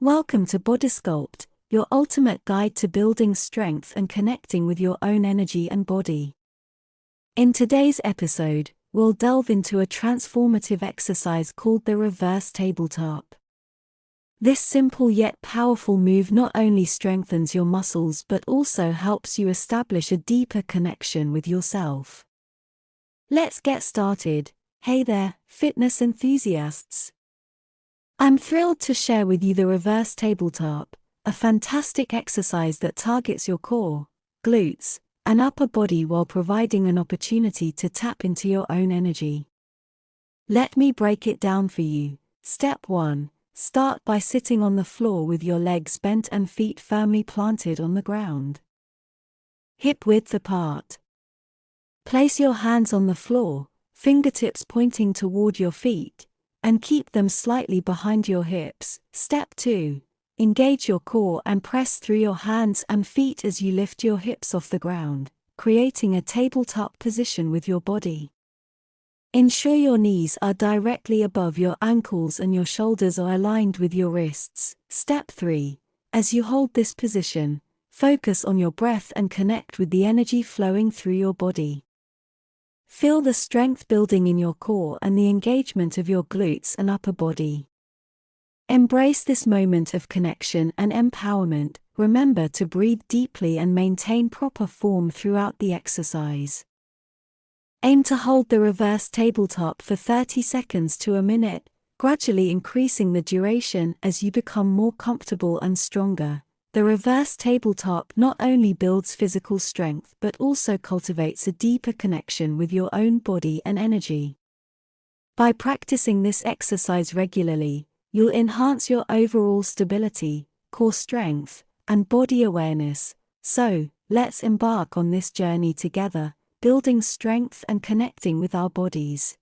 Welcome to BodySculpt, your ultimate guide to building strength and connecting with your own energy and body. In today's episode, we'll delve into a transformative exercise called the Reverse Tabletop. This simple yet powerful move not only strengthens your muscles but also helps you establish a deeper connection with yourself. Let's get started. Hey there, fitness enthusiasts! I'm thrilled to share with you the Reverse Tabletop, a fantastic exercise that targets your core, glutes, and upper body while providing an opportunity to tap into your own energy. Let me break it down for you. Step 1. Start by sitting on the floor with your legs bent and feet firmly planted on the ground. Hip width apart. Place your hands on the floor, fingertips pointing toward your feet, and keep them slightly behind your hips. Step 2. Engage your core and press through your hands and feet as you lift your hips off the ground, creating a tabletop position with your body. Ensure your knees are directly above your ankles and your shoulders are aligned with your wrists. Step 3. As you hold this position, focus on your breath and connect with the energy flowing through your body. Feel the strength building in your core and the engagement of your glutes and upper body. Embrace this moment of connection and empowerment. Remember to breathe deeply and maintain proper form throughout the exercise. Aim to hold the reverse tabletop for 30 seconds to a minute, gradually increasing the duration as you become more comfortable and stronger. The reverse tabletop not only builds physical strength but also cultivates a deeper connection with your own body and energy. By practicing this exercise regularly, you'll enhance your overall stability, core strength, and body awareness. So, let's embark on this journey together, building strength and connecting with our bodies.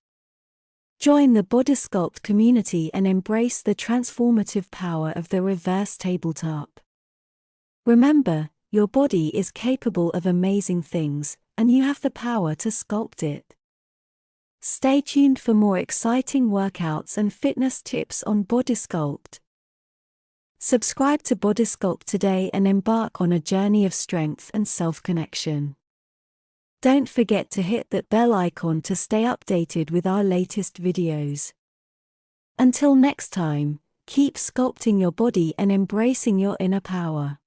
Join the BodySculpt community and embrace the transformative power of the reverse tabletop. Remember, your body is capable of amazing things, and you have the power to sculpt it. Stay tuned for more exciting workouts and fitness tips on BodySculpt. Subscribe to BodySculpt today and embark on a journey of strength and self-connection. Don't forget to hit that bell icon to stay updated with our latest videos. Until next time, keep sculpting your body and embracing your inner power.